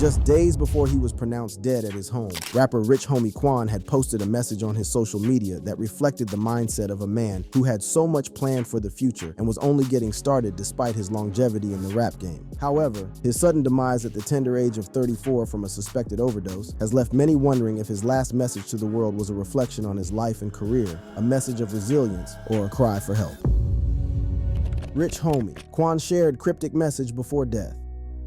Just days before he was pronounced dead at his home, rapper Rich Homie Quan had posted a message on his social media that reflected the mindset of a man who had so much planned for the future and was only getting started despite his longevity in the rap game. However, his sudden demise at the tender age of 34 from a suspected overdose has left many wondering if his last message to the world was a reflection on his life and career, a message of resilience, or a cry for help. Rich Homie. Quan shared cryptic message before death.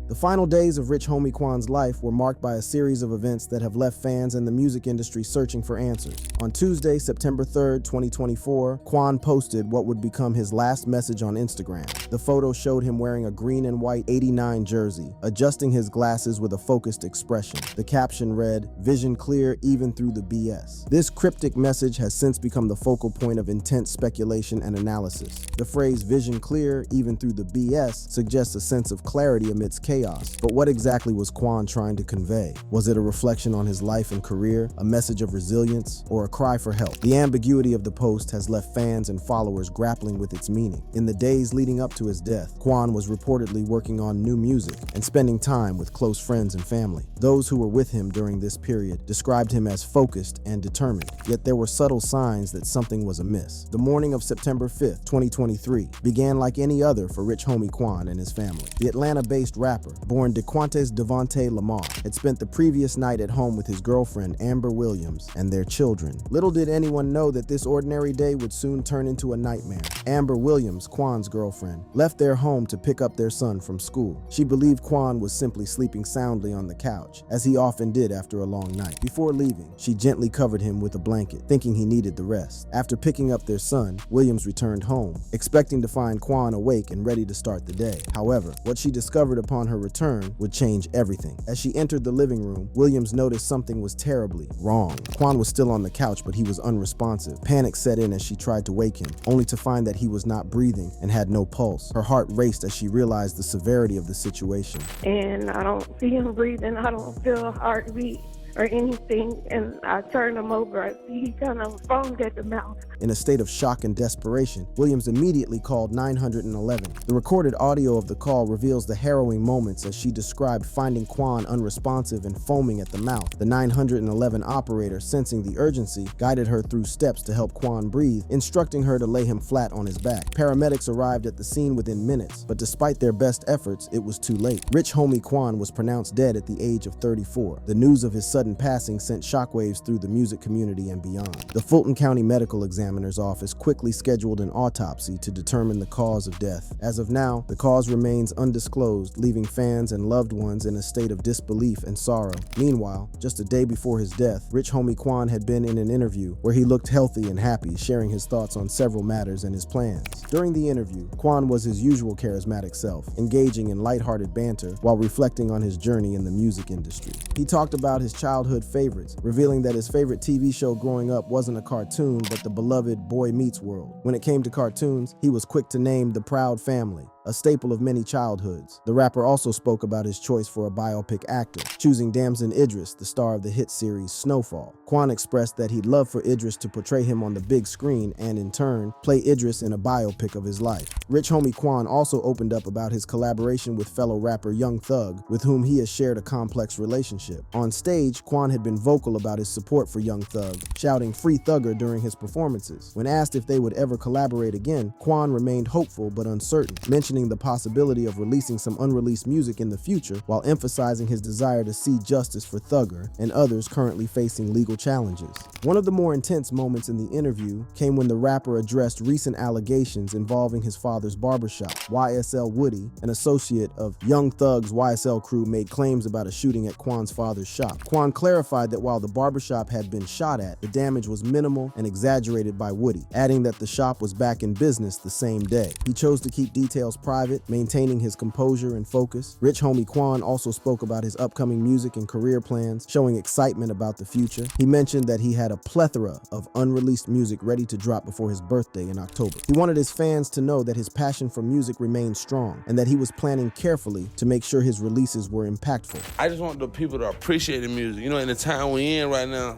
The final days of Rich Homie Quan's life were marked by a series of events that have left fans and the music industry searching for answers. On Tuesday, September 3rd, 2024, Quan posted what would become his last message on Instagram. The photo showed him wearing a green and white '89 jersey, adjusting his glasses with a focused expression. The caption read, "Vision clear even through the BS." This cryptic message has since become the focal point of intense speculation and analysis. The phrase "vision clear even through the BS" suggests a sense of clarity amidst chaos. But what exactly was Quan trying to convey? Was it a reflection on his life and career, a message of resilience, or a cry for help? The ambiguity of the post has left fans and followers grappling with its meaning. In the days leading up to his death, Quan was reportedly working on new music and spending time with close friends and family. Those who were with him during this period described him as focused and determined, yet there were subtle signs that something was amiss. The morning of September 5th, 2023, began like any other for Rich Homie Quan and his family. The Atlanta-based rapper, born DeQuantes Devontae Lamar, had spent the previous night at home with his girlfriend Amber Williams and their children. Little did anyone know that this ordinary day would soon turn into a nightmare. Amber Williams, Quan's girlfriend, left their home to pick up their son from school. She believed Quan was simply sleeping soundly on the couch, as he often did after a long night. Before leaving, she gently covered him with a blanket, thinking he needed the rest. After picking up their son, Williams returned home, expecting to find Quan awake and ready to start the day. However, what she discovered upon her return would change everything. As she entered the living room, Williams noticed something was terribly wrong. Quan was still on the couch, but he was unresponsive. Panic set in as she tried to wake him, only to find that he was not breathing and had no pulse. Her heart raced as she realized the severity of the situation. And I don't see him breathing. I don't feel a heartbeat or anything, and I turned him over. I see he kind of foamed at the mouth. In a state of shock and desperation, Williams immediately called 911. The recorded audio of the call reveals the harrowing moments as she described finding Quan unresponsive and foaming at the mouth. The 911 operator, sensing the urgency, guided her through steps to help Quan breathe, instructing her to lay him flat on his back. Paramedics arrived at the scene within minutes, but despite their best efforts, it was too late. Rich Homie Quan was pronounced dead at the age of 34. The news of his sudden passing sent shockwaves through the music community and beyond. The Fulton County Medical Examiner's Office quickly scheduled an autopsy to determine the cause of death. As of now, the cause remains undisclosed, leaving fans and loved ones in a state of disbelief and sorrow. Meanwhile, just a day before his death, Rich Homie Quan had been in an interview where he looked healthy and happy, sharing his thoughts on several matters and his plans. During the interview, Quan was his usual charismatic self, engaging in lighthearted banter while reflecting on his journey in the music industry. He talked about his childhood favorites, revealing that his favorite TV show growing up wasn't a cartoon, but the beloved Boy Meets World. When it came to cartoons, he was quick to name The Proud Family, a staple of many childhoods. The rapper also spoke about his choice for a biopic actor, choosing Damson Idris, the star of the hit series Snowfall. Quan expressed that he'd love for Idris to portray him on the big screen and, in turn, play Idris in a biopic of his life. Rich Homie Quan also opened up about his collaboration with fellow rapper Young Thug, with whom he has shared a complex relationship. On stage, Quan had been vocal about his support for Young Thug, shouting "Free Thugger" during his performances. When asked if they would ever collaborate again, Quan remained hopeful but uncertain, mentioning the possibility of releasing some unreleased music in the future while emphasizing his desire to see justice for Thugger and others currently facing legal challenges. One of the more intense moments in the interview came when the rapper addressed recent allegations involving his father's barbershop. YSL Woody, an associate of Young Thug's YSL crew, made claims about a shooting at Quan's father's shop. Quan clarified that while the barbershop had been shot at, the damage was minimal and exaggerated by Woody, adding that the shop was back in business the same day. He chose to keep details private, maintaining his composure and focus. Rich Homie Quan also spoke about his upcoming music and career plans, showing excitement about the future. He mentioned that he had a plethora of unreleased music ready to drop before his birthday in October. He wanted his fans to know that his passion for music remained strong and that he was planning carefully to make sure his releases were impactful. I just want the people to appreciate the music. You know, in the time we're in right now,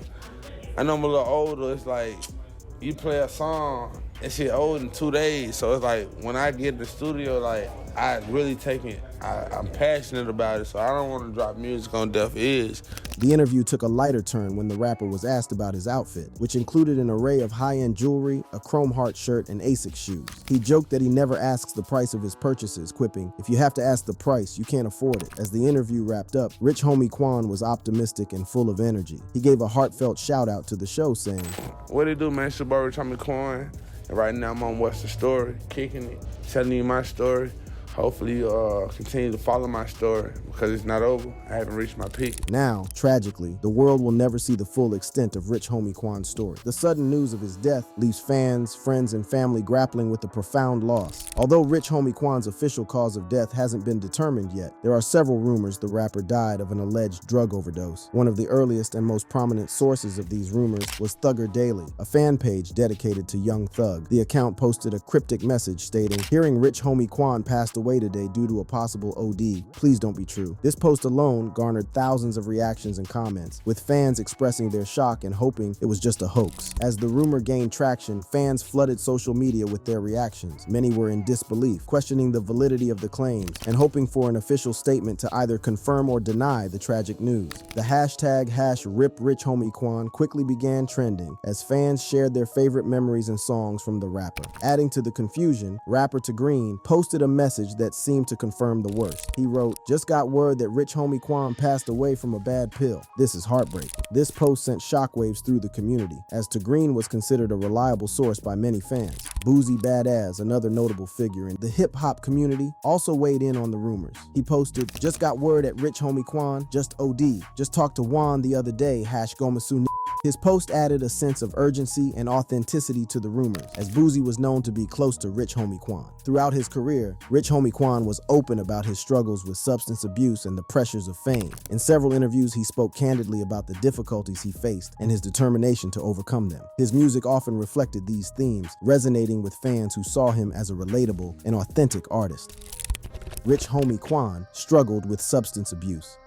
I know I'm a little older, it's like, you play a song, and shit old in 2 days. So it's like, when I get in the studio, like, I really I'm passionate about it, so I don't want to drop music on deaf ears. The interview took a lighter turn when the rapper was asked about his outfit, which included an array of high-end jewelry, a chrome heart shirt, and Asics shoes. He joked that he never asks the price of his purchases, quipping, "If you have to ask the price, you can't afford it." As the interview wrapped up, Rich Homie Quan was optimistic and full of energy. He gave a heartfelt shout-out to the show, saying, "What it do, man? It's your boy Rich Homie Quan, and right now I'm on What's the Story, kicking it, telling you my story. Hopefully you continue to follow my story because it's not over. I haven't reached my peak." Now, tragically, the world will never see the full extent of Rich Homie Quan's story. The sudden news of his death leaves fans, friends, and family grappling with the profound loss. Although Rich Homie Quan's official cause of death hasn't been determined yet, there are several rumors the rapper died of an alleged drug overdose. One of the earliest and most prominent sources of these rumors was Thugger Daily, a fan page dedicated to Young Thug. The account posted a cryptic message stating, "Hearing Rich Homie Quan passed away today due to a possible OD. Please don't be true." This post alone garnered thousands of reactions and comments, with fans expressing their shock and hoping it was just a hoax. As the rumor gained traction, fans flooded social media with their reactions. Many were in disbelief, questioning the validity of the claims, and hoping for an official statement to either confirm or deny the tragic news. The hashtag #RipRichHomieQuan quickly began trending as fans shared their favorite memories and songs from the rapper. Adding to the confusion, rapper To Green posted a message that seemed to confirm the worst. He wrote, "Just got word that Rich Homie Quan passed away from a bad pill. This is heartbreaking." This post sent shockwaves through the community, as To Green was considered a reliable source by many fans. Boozy Badass, another notable figure in the hip-hop community, also weighed in on the rumors. He posted, "Just got word at Rich Homie Quan, just OD. Just talked to Juan the other day, #Gomasu." His post added a sense of urgency and authenticity to the rumors, as Boozy was known to be close to Rich Homie Quan. Throughout his career, Rich Homie Quan was open about his struggles with substance abuse and the pressures of fame. In several interviews, he spoke candidly about the difficulties he faced and his determination to overcome them. His music often reflected these themes, resonating with fans who saw him as a relatable and authentic artist. Rich Homie Quan struggled with substance abuse.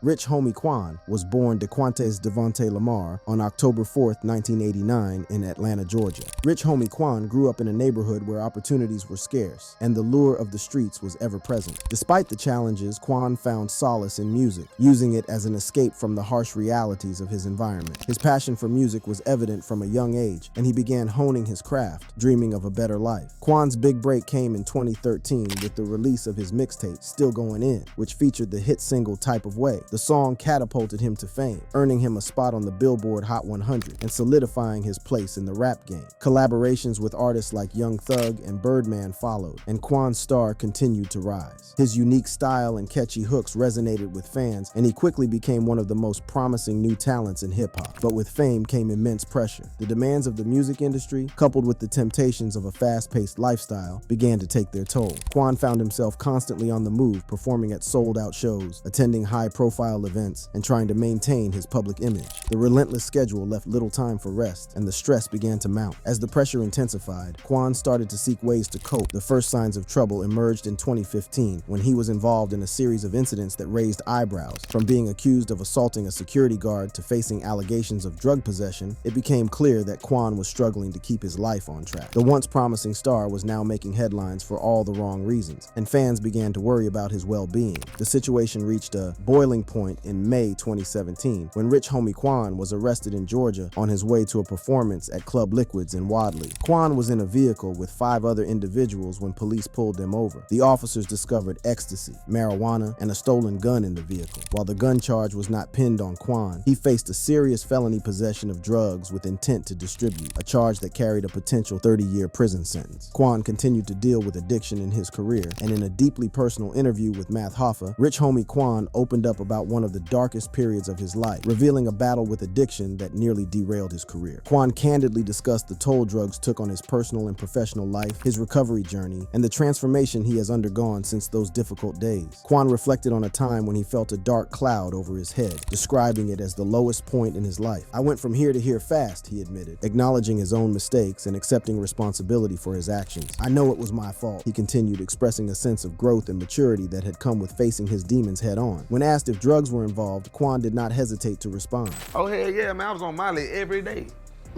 Rich Homie Quan was born DeQuantes Devontae Lamar on October 4th, 1989 in Atlanta, Georgia. Rich Homie Quan grew up in a neighborhood where opportunities were scarce and the lure of the streets was ever present. Despite the challenges, Quan found solace in music, using it as an escape from the harsh realities of his environment. His passion for music was evident from a young age, and he began honing his craft, dreaming of a better life. Quan's big break came in 2013 with the release of his mixtape, Still Going In, which featured the hit single Type of Way. The song catapulted him to fame, earning him a spot on the Billboard Hot 100 and solidifying his place in the rap game. Collaborations with artists like Young Thug and Birdman followed, and Quan's star continued to rise. His unique style and catchy hooks resonated with fans, and he quickly became one of the most promising new talents in hip-hop. But with fame came immense pressure. The demands of the music industry, coupled with the temptations of a fast-paced lifestyle, began to take their toll. Quan found himself constantly on the move, performing at sold-out shows, attending high-profile events, and trying to maintain his public image. The relentless schedule left little time for rest, and the stress began to mount. As the pressure intensified, Quan started to seek ways to cope. The first signs of trouble emerged in 2015 when he was involved in a series of incidents that raised eyebrows. From being accused of assaulting a security guard to facing allegations of drug possession, it became clear that Quan was struggling to keep his life on track. The once promising star was now making headlines for all the wrong reasons, and fans began to worry about his well-being. The situation reached a boiling point in May 2017 when Rich Homie Quan was arrested in Georgia on his way to a performance at Club Liquids in Wadley. Quan was in a vehicle with 5 other individuals when police pulled them over. The officers discovered ecstasy, marijuana, and a stolen gun in the vehicle. While the gun charge was not pinned on Quan, he faced a serious felony possession of drugs with intent to distribute, a charge that carried a potential 30-year prison sentence. Quan continued to deal with addiction in his career, and in a deeply personal interview with Math Hoffa, Rich Homie Quan opened up about one of the darkest periods of his life, revealing a battle with addiction that nearly derailed his career. Quan candidly discussed the toll drugs took on his personal and professional life, his recovery journey, and the transformation he has undergone since those difficult days. Quan reflected on a time when he felt a dark cloud over his head, describing it as the lowest point in his life. "I went from here to here fast," he admitted, acknowledging his own mistakes and accepting responsibility for his actions. "I know it was my fault," he continued, expressing a sense of growth and maturity that had come with facing his demons head on. When asked if drugs were involved, Quan did not hesitate to respond. "Oh, hell yeah, man, I was on Molly every day."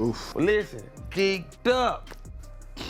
Oof. Well, listen, geeked up.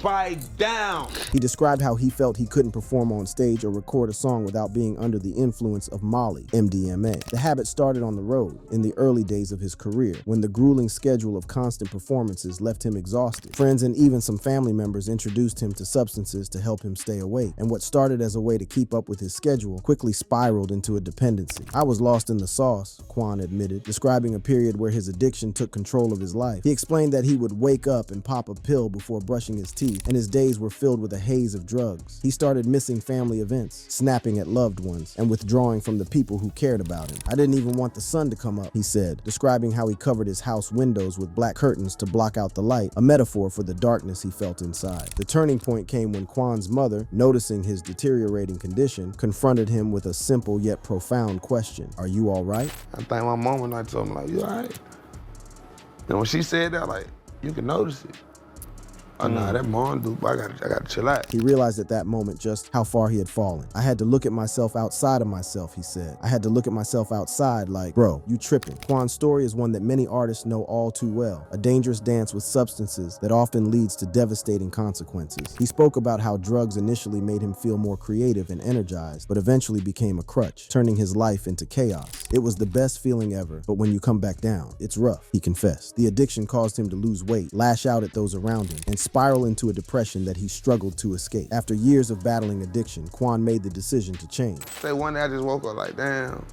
Fight down. He described how he felt he couldn't perform on stage or record a song without being under the influence of Molly, MDMA. The habit started on the road, in the early days of his career, when the grueling schedule of constant performances left him exhausted. Friends and even some family members introduced him to substances to help him stay awake, and what started as a way to keep up with his schedule quickly spiraled into a dependency. "I was lost in the sauce," Quan admitted, describing a period where his addiction took control of his life. He explained that he would wake up and pop a pill before brushing his teeth, and his days were filled with a haze of drugs. He started missing family events, snapping at loved ones, and withdrawing from the people who cared about him. "I didn't even want the sun to come up," he said, describing how he covered his house windows with black curtains to block out the light, a metaphor for the darkness he felt inside. The turning point came when Quan's mother, noticing his deteriorating condition, confronted him with a simple yet profound question: "Are you all right?" I think my mom and I told me, like, "You all right?" And when she said that, like, you can notice it. Oh, nah, that mom dude, I gotta chill out. He realized at that moment just how far he had fallen. "I had to look at myself outside of myself," he said. "I had to look at myself outside like, bro, you tripping." Quan's story is one that many artists know all too well, a dangerous dance with substances that often leads to devastating consequences. He spoke about how drugs initially made him feel more creative and energized, but eventually became a crutch, turning his life into chaos. "It was the best feeling ever, but when you come back down, it's rough," he confessed. The addiction caused him to lose weight, lash out at those around him, and spiral into a depression that he struggled to escape. After years of battling addiction, Quan made the decision to change. Say one day I just woke up like, damn,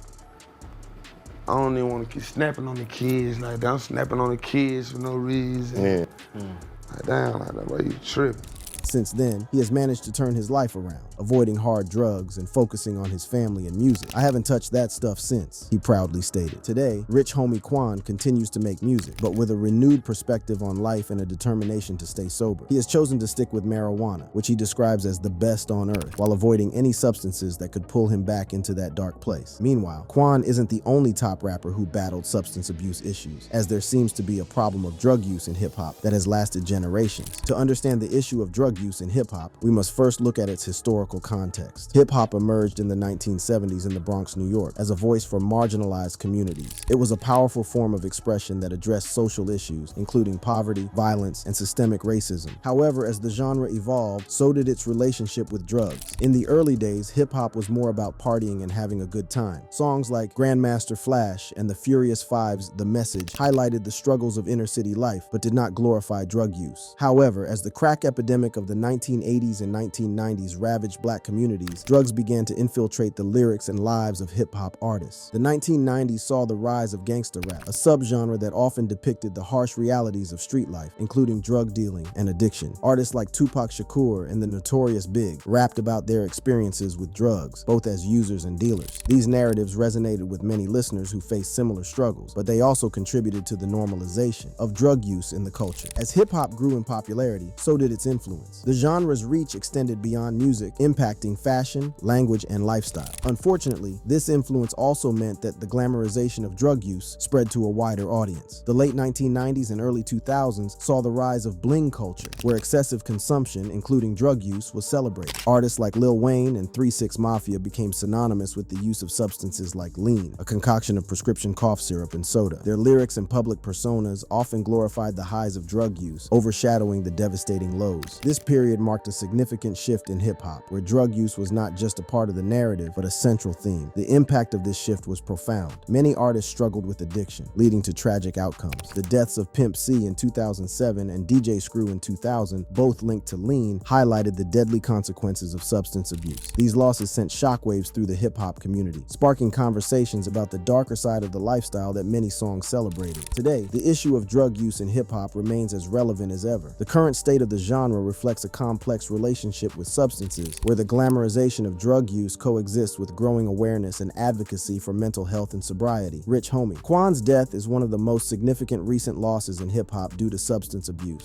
I don't even want to keep snapping on the kids. Like, I'm snapping on the kids for no reason. Yeah. Like, damn, like, bro, you tripping. Since then, he has managed to turn his life around, avoiding hard drugs and focusing on his family and music. "I haven't touched that stuff since," he proudly stated. Today, rich homie Quan continues to make music, but with a renewed perspective on life and a determination to stay sober. He has chosen to stick with marijuana, which he describes as the best on earth, while avoiding any substances that could pull him back into that dark place. Meanwhile, Quan isn't the only top rapper who battled substance abuse issues, as there seems to be a problem of drug use in hip-hop that has lasted generations. To understand the issue of drug use in hip-hop, we must first look at its historical context. Hip-hop emerged in the 1970s in the Bronx, New York, as a voice for marginalized communities. It was a powerful form of expression that addressed social issues, including poverty, violence, and systemic racism. However, as the genre evolved, so did its relationship with drugs. In the early days, hip-hop was more about partying and having a good time. Songs like Grandmaster Flash and the Furious Five's The Message highlighted the struggles of inner-city life, but did not glorify drug use. However, as the crack epidemic of the 1980s and 1990s ravaged black communities, drugs began to infiltrate the lyrics and lives of hip-hop artists. The 1990s saw the rise of gangster rap, a subgenre that often depicted the harsh realities of street life, including drug dealing and addiction. Artists like Tupac Shakur and the Notorious Big rapped about their experiences with drugs, both as users and dealers. These narratives resonated with many listeners who faced similar struggles, but they also contributed to the normalization of drug use in the culture. As hip-hop grew in popularity, so did its influence. The genre's reach extended beyond music, impacting fashion, language, and lifestyle. Unfortunately, this influence also meant that the glamorization of drug use spread to a wider audience. The late 1990s and early 2000s saw the rise of bling culture, where excessive consumption, including drug use, was celebrated. Artists like Lil Wayne and 3 6 Mafia became synonymous with the use of substances like lean, a concoction of prescription cough syrup and soda. Their lyrics and public personas often glorified the highs of drug use, overshadowing the devastating lows. This period marked a significant shift in hip-hop, where drug use was not just a part of the narrative, but a central theme. The impact of this shift was profound. Many artists struggled with addiction, leading to tragic outcomes. The deaths of Pimp C in 2007 and DJ Screw in 2000, both linked to lean, highlighted the deadly consequences of substance abuse. These losses sent shockwaves through the hip-hop community, sparking conversations about the darker side of the lifestyle that many songs celebrated. Today, the issue of drug use in hip-hop remains as relevant as ever. The current state of the genre reflects a complex relationship with substances, where the glamorization of drug use coexists with growing awareness and advocacy for mental health and sobriety. Rich homie. Quan's death is one of the most significant recent losses in hip-hop due to substance abuse.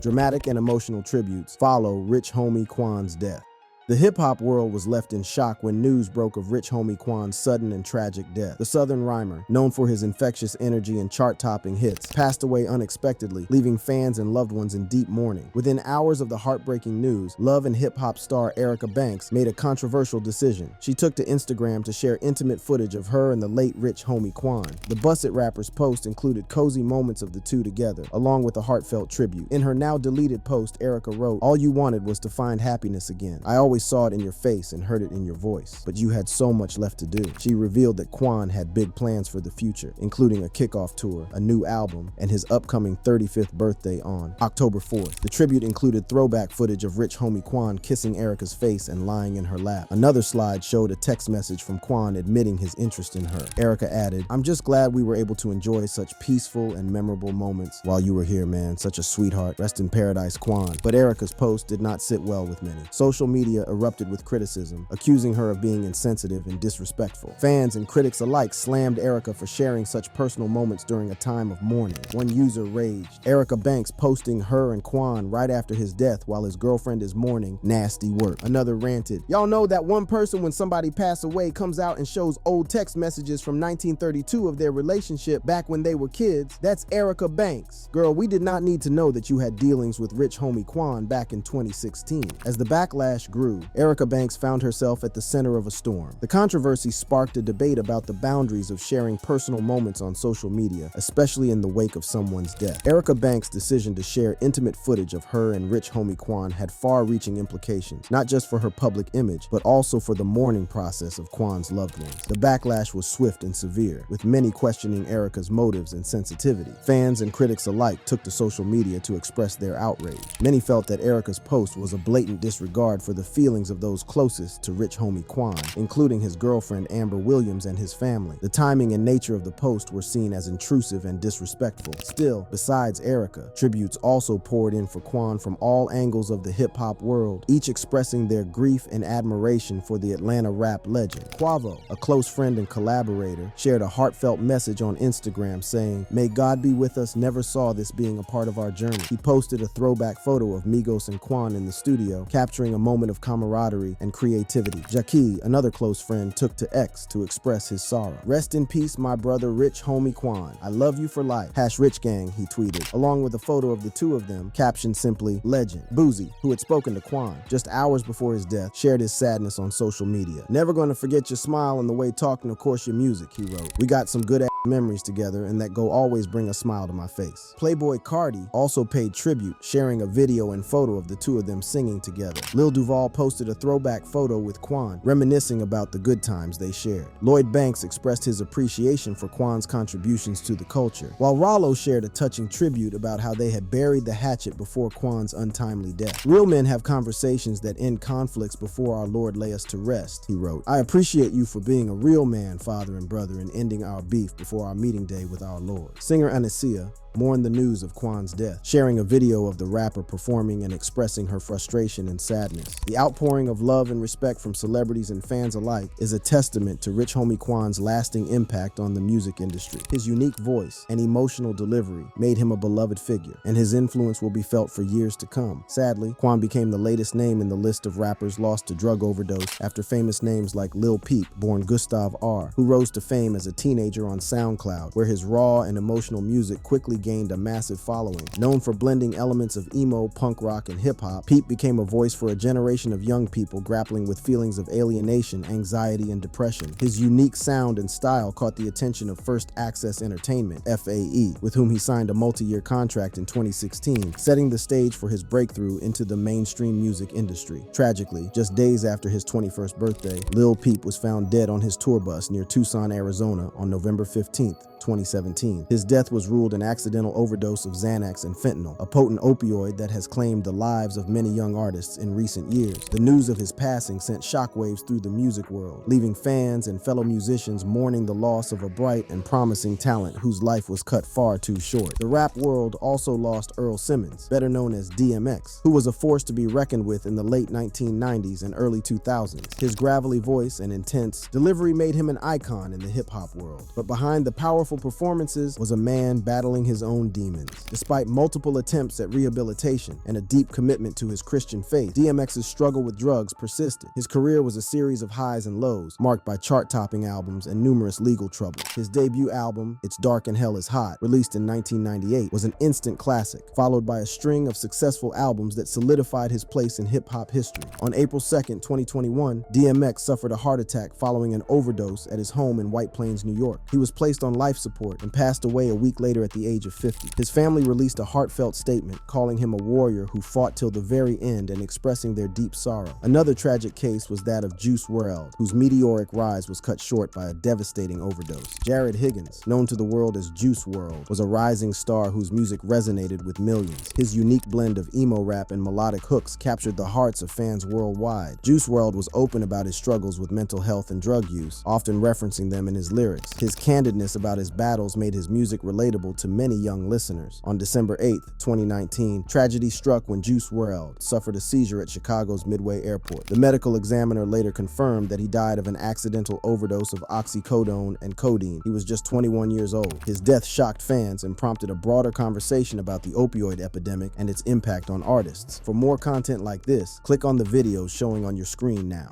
Dramatic and emotional tributes follow Rich homie Quan's death. The hip-hop world was left in shock when news broke of Rich Homie Quan's sudden and tragic death. The Southern rhymer, known for his infectious energy and chart-topping hits, passed away unexpectedly, leaving fans and loved ones in deep mourning. Within hours of the heartbreaking news, Love and hip-hop star Erica Banks made a controversial decision. She took to Instagram to share intimate footage of her and the late Rich Homie Quan. The Busset rapper's post included cozy moments of the two together, along with a heartfelt tribute. In her now-deleted post, Erica wrote, "All you wanted was to find happiness again. I always saw it in your face and heard it in your voice, but you had so much left to do." She revealed that Quan had big plans for the future, including a kickoff tour, a new album, and his upcoming 35th birthday on October 4th. The tribute included throwback footage of Rich Homie Quan kissing Erica's face and lying in her lap. Another slide showed a text message from Quan admitting his interest in her. Erica added, "I'm just glad we were able to enjoy such peaceful and memorable moments while you were here, man. Such a sweetheart. Rest in paradise, Quan." But Erica's post did not sit well with many. Social media erupted with criticism, accusing her of being insensitive and disrespectful. Fans and critics alike slammed Erica for sharing such personal moments during a time of mourning. One user raged, "Erica Banks posting her and Quan right after his death while his girlfriend is mourning, nasty work." Another ranted, "Y'all know that one person when somebody passed away comes out and shows old text messages from 1932 of their relationship back when they were kids? That's Erica Banks. Girl, we did not need to know that you had dealings with Rich Homie Quan back in 2016. As the backlash grew, Erica Banks found herself at the center of a storm. The controversy sparked a debate about the boundaries of sharing personal moments on social media, especially in the wake of someone's death. Erica Banks' decision to share intimate footage of her and Rich Homie Quan had far-reaching implications, not just for her public image, but also for the mourning process of Quan's loved ones. The backlash was swift and severe, with many questioning Erica's motives and sensitivity. Fans and critics alike took to social media to express their outrage. Many felt that Erica's post was a blatant disregard for the feelings of those closest to Rich Homie Quan, including his girlfriend Amber Williams and his family. The timing and nature of the post were seen as intrusive and disrespectful. Still, besides Erica, tributes also poured in for Quan from all angles of the hip-hop world, each expressing their grief and admiration for the Atlanta rap legend. Quavo, a close friend and collaborator, shared a heartfelt message on Instagram saying, "May God be with us, never saw this being a part of our journey." He posted a throwback photo of Migos and Quan in the studio, capturing a moment of camaraderie and creativity. Jackie, another close friend, took to X to express his sorrow. "Rest in peace, my brother Rich Homie Quan. I love you for life. #RichGang," he tweeted, along with a photo of the two of them, captioned simply, "Legend." Boozy, who had spoken to Quan just hours before his death, shared his sadness on social media. "Never gonna forget your smile and the way talking, of course, your music," he wrote. "We got some good memories together and that go always bring a smile to my face." Playboy Cardi also paid tribute, sharing a video and photo of the two of them singing together. Lil Duval posted a throwback photo with Quan, reminiscing about the good times they shared. Lloyd Banks expressed his appreciation for Quan's contributions to the culture, while Rollo shared a touching tribute about how they had buried the hatchet before Quan's untimely death. "Real men have conversations that end conflicts before our Lord lay us to rest," he wrote. "I appreciate you for being a real man, father and brother, and ending our beef before our meeting day with our Lord." Singer Anicia mourned the news of Quan's death, sharing a video of the rapper performing and expressing her frustration and sadness. The outpouring of love and respect from celebrities and fans alike is a testament to Rich Homie Quan's lasting impact on the music industry. His unique voice and emotional delivery made him a beloved figure, and his influence will be felt for years to come. Sadly, Quan became the latest name in the list of rappers lost to drug overdose after famous names like Lil Peep, born Gustav R., who rose to fame as a teenager on SoundCloud, where his raw and emotional music quickly gained a massive following. Known for blending elements of emo, punk rock, and hip-hop, Peep became a voice for a generation of young people grappling with feelings of alienation, anxiety, and depression. His unique sound and style caught the attention of First Access Entertainment, FAE, with whom he signed a multi-year contract in 2016, setting the stage for his breakthrough into the mainstream music industry. Tragically, just days after his 21st birthday, Lil Peep was found dead on his tour bus near Tucson, Arizona on November 15th, 2017. His death was ruled an accidental overdose of Xanax and fentanyl, a potent opioid that has claimed the lives of many young artists in recent years. The news of his passing sent shockwaves through the music world, leaving fans and fellow musicians mourning the loss of a bright and promising talent whose life was cut far too short. The rap world also lost Earl Simmons, better known as DMX, who was a force to be reckoned with in the late 1990s and early 2000s. His gravelly voice and intense delivery made him an icon in the hip-hop world. But behind the powerful performances was a man battling his his own demons. Despite multiple attempts at rehabilitation and a deep commitment to his Christian faith, DMX's struggle with drugs persisted. His career was a series of highs and lows, marked by chart-topping albums and numerous legal troubles. His debut album, It's Dark and Hell is Hot, released in 1998, was an instant classic, followed by a string of successful albums that solidified his place in hip-hop history. On April 2nd, 2021, DMX suffered a heart attack following an overdose at his home in White Plains, New York. He was placed on life support and passed away a week later at the age of 50. His family released a heartfelt statement calling him a warrior who fought till the very end and expressing their deep sorrow. Another tragic case was that of Juice WRLD, whose meteoric rise was cut short by a devastating overdose. Jared Higgins, known to the world as Juice WRLD, was a rising star whose music resonated with millions. His unique blend of emo rap and melodic hooks captured the hearts of fans worldwide. Juice WRLD was open about his struggles with mental health and drug use, often referencing them in his lyrics. His candidness about his battles made his music relatable to many young listeners. On December 8th, 2019, tragedy struck when Juice WRLD suffered a seizure at Chicago's Midway Airport. The medical examiner later confirmed that he died of an accidental overdose of oxycodone and codeine. He was just 21 years old. His death shocked fans and prompted a broader conversation about the opioid epidemic and its impact on artists. For more content like this, click on the videos showing on your screen now.